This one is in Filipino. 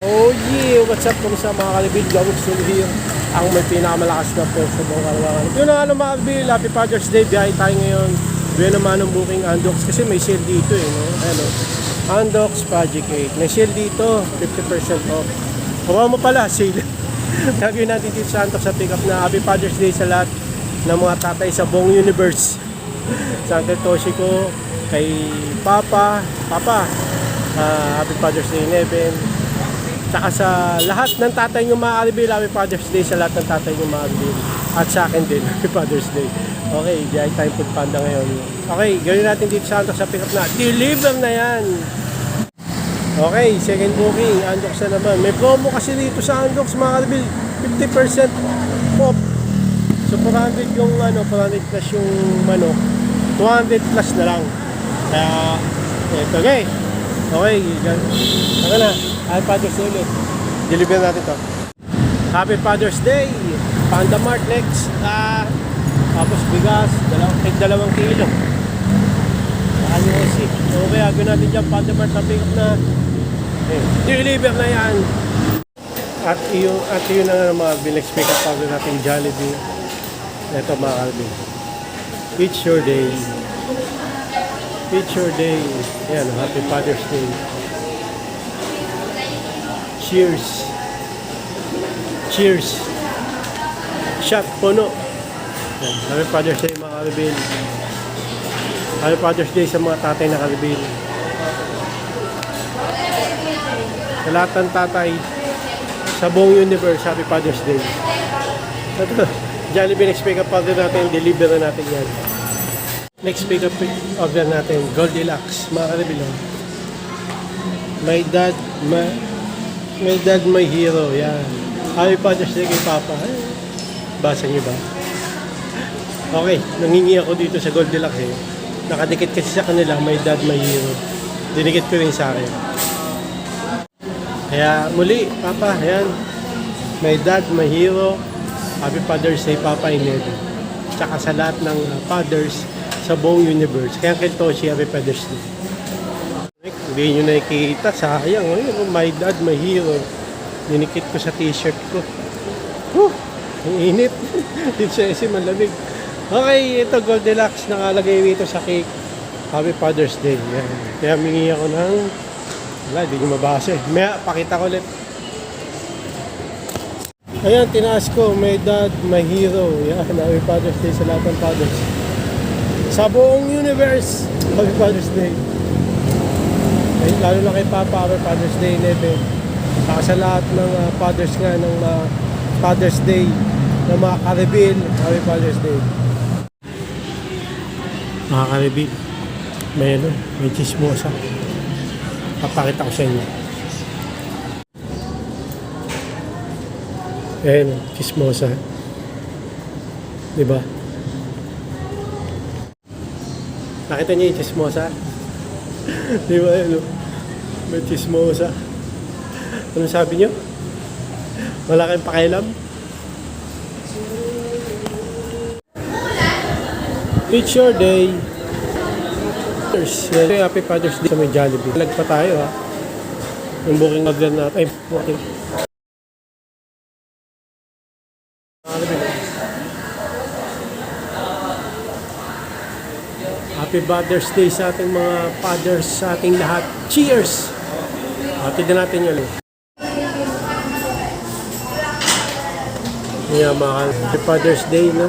Oh yeah! What's up? Kumusta mga kalibid? Gawin still here. Ang may pinakamalakas na po sa buong kalawangan. Yun na nga mga kalibid. Happy Father's Day. Biyahe tayo ngayon. Buwan naman ng booking Andox kasi may sale dito eh. No? Ano? Andox Project 8. May sale dito. 50% off. Kawa mo pala, sale. Gagawin natin dito sa Andox sa pick-up na Happy Father's Day sa lahat ng mga tatay sa buong universe. Sa Uncle Toshiko, kay Papa, Happy Father's Day 11. Tsaka sa lahat ng tatay nyo mga kalibin, Happy Father's Day sa lahat ng tatay nyo mga kalibin. At sa akin din, Happy Father's Day. Okay, diyan tayo Food Panda ngayon. Okay, gawin natin dito sa Andox sa pick-up na. Deliver na yan! Okay, second booking, Andox na naman. May promo kasi dito sa Andox mga kalibin. 50% off. So 400 yung 400 plus yung manok. 200 plus na lang. Kaya, ito okay. Okay, saka na. Happy Father's Day ulit. Deliver natin to. Happy Father's Day! Panda Mart next. Tapos bigas, 2 kilo. Saka okay, agad natin dyan. Panda Mart na pick up na. Deliver na yan. At yun na mga binex-pick up agad natin Jollibee. Ito mga kalbin. It's your day. It's your day. Yan, Happy Father's Day. Cheers. Cheers. Shot puno. Yan. Happy Father's Day mga kalibin. Happy Father's Day sa mga tatay na kalibin. Sa lahat ng tatay sa buong universe, Happy Father's Day. Ito, Jollibee next pick up order natin, deliver na natin yan. Next pick up order natin, Goldilocks, mga kalibin. My dad, my hero. Yan. Happy Father's Day kay Papa. Ay, basa niyo ba? Okay, nangingi ako dito sa Goldilocks eh. Nakadikit kasi sa kanila, my dad, my hero. Dinikit ko rin sa akin. Kaya muli, Papa, yan. My dad, my hero. Happy Father's Day, Papa Inedo. Tsaka sa lahat ng fathers sa buong universe. Kaya kay Toshi, Happy Father's Day. Hindi nyo nakikita, sayang. My dad, my hero. Dinikit ko sa t-shirt ko. Ang init. Dito sa SM, malamig. Okay, ito Goldilocks. Nakalagay dito sa cake. Happy Father's Day. Yan. Kaya mingi ako ng... Wala, hindi nyo mabasa eh. Pakita ko ulit. Ayan, tinaas ko. My dad, my hero. Yan, Happy Father's Day sa lahat ng fathers. Sa buong universe, Happy Father's Day. Lalo na kay Papa, Happy Father's Day 11. Saka sa lahat ng fathers nga ng Father's Day ng mga Caribbean, Happy Father's Day. Mga Caribbean, may chismosa. Papakita ko sa inyo. Ayan, chismosa. Diba? Nakita niyo yung chismosa? Diba, ano? May chismosa. Anong sabi niyo? Wala kayong pakialam? It's your day. Happy Father's Day sa may Jollibee. Lag pa tayo ha. Yung booking order natin. Ay, booking. Happy Father's Day sa ating mga fathers, sa ating lahat. Cheers! Tignan natin yun. Yeah, mga Happy Father's Day, no?